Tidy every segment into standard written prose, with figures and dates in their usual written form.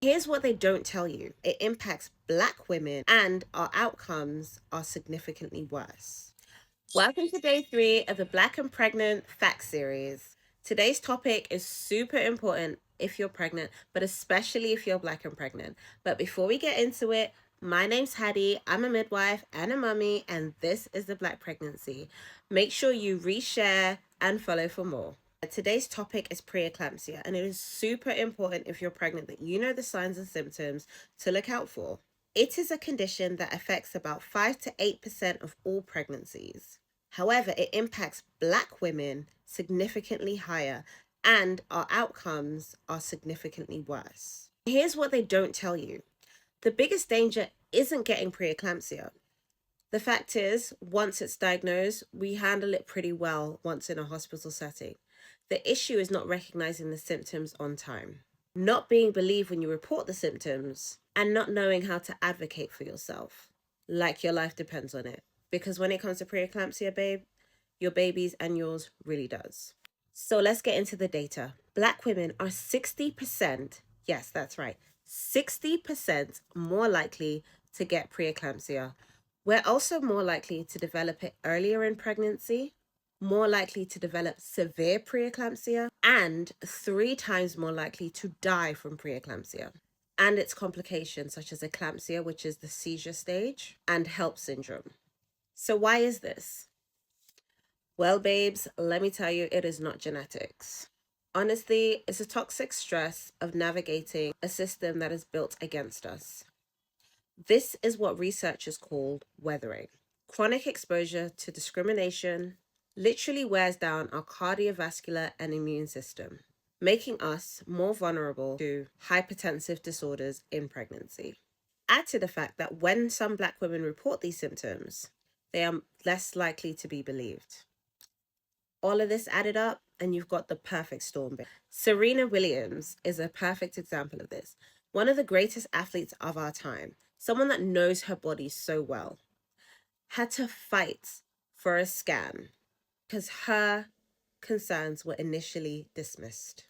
Here's what they don't tell you. It impacts Black women and our outcomes are significantly worse. Welcome to day 3 of the Black and Pregnant Fact Series. Today's topic is super important if you're pregnant, but especially if you're Black and pregnant. But before we get into it, my name's Haddy, I'm a midwife and a mummy, and this is the Black Pregnancy. Make sure you reshare and follow for more. Today's topic is preeclampsia, and it is super important if you're pregnant that you know the signs and symptoms to look out for. It is a condition that affects about 5 to 8% of all pregnancies. However, it impacts Black women significantly higher, and our outcomes are significantly worse. Here's what they don't tell you. The biggest danger isn't getting preeclampsia. The fact is, once it's diagnosed, we handle it pretty well once in a hospital setting. The issue is not recognizing the symptoms on time, not being believed when you report the symptoms, and not knowing how to advocate for yourself, like your life depends on it. Because when it comes to preeclampsia, babe, your baby's and yours really does. So let's get into the data. Black women are 60%, yes, that's right, 60% more likely to get preeclampsia. We're also more likely to develop it earlier in pregnancy, more likely to develop severe preeclampsia, and 3 times more likely to die from preeclampsia and its complications such as eclampsia, which is the seizure stage, and HELLP syndrome. So why is this? Well, babes, let me tell you, it is not genetics. Honestly, it's a toxic stress of navigating a system that is built against us. This is what researchers call weathering. Chronic exposure to discrimination literally wears down our cardiovascular and immune system, making us more vulnerable to hypertensive disorders in pregnancy. Add to the fact that when some Black women report these symptoms, they are less likely to be believed. All of this added up, and you've got the perfect storm. Serena Williams is a perfect example of this. One of the greatest athletes of our time, someone that knows her body so well, had to fight for a scan because her concerns were initially dismissed.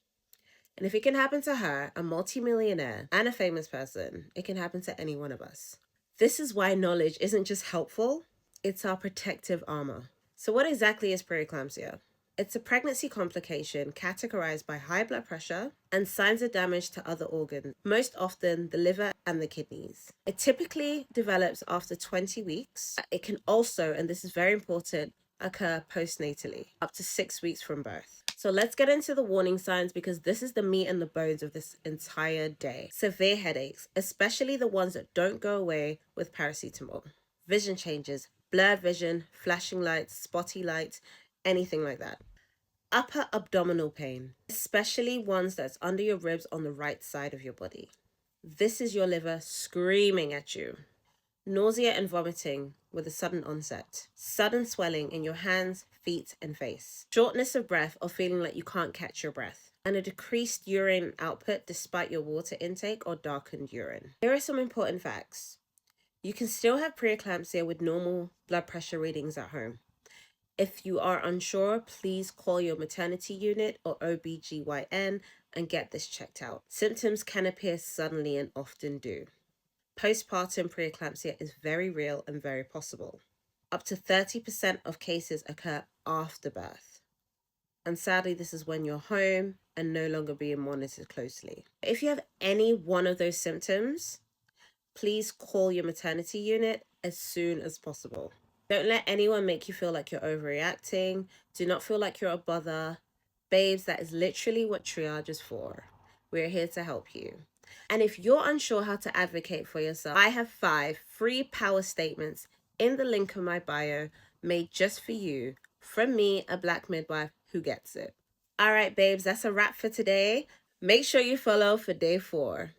And if it can happen to her, a multimillionaire and a famous person, it can happen to any one of us. This is why knowledge isn't just helpful, it's our protective armor. So what exactly is preeclampsia? It's a pregnancy complication categorized by high blood pressure and signs of damage to other organs, most often the liver and the kidneys. It typically develops after 20 weeks. It can also, and this is very important, occur postnatally, up to 6 weeks from birth. So let's get into the warning signs because this is the meat and the bones of this entire day. Severe headaches, especially the ones that don't go away with paracetamol. Vision changes, blurred vision, flashing lights, spotty lights, anything like that. Upper abdominal pain, especially ones that's under your ribs on the right side of your body. This is your liver screaming at you. Nausea and vomiting with a sudden onset. Sudden swelling in your hands, feet, and face. Shortness of breath or feeling like you can't catch your breath. And a decreased urine output despite your water intake or darkened urine. Here are some important facts. You can still have preeclampsia with normal blood pressure readings at home. If you are unsure, please call your maternity unit or OBGYN and get this checked out. Symptoms can appear suddenly and often do. Postpartum preeclampsia is very real and very possible. Up to 30% of cases occur after birth. And sadly, this is when you're home and no longer being monitored closely. If you have any one of those symptoms, please call your maternity unit as soon as possible. Don't let anyone make you feel like you're overreacting. Do not feel like you're a bother. Babes, that is literally what triage is for. We're here to help you. And if you're unsure how to advocate for yourself, I have 5 free power statements in the link in my bio made just for you from me, a Black midwife who gets it. All right, babes, that's a wrap for today. Make sure you follow for day 4.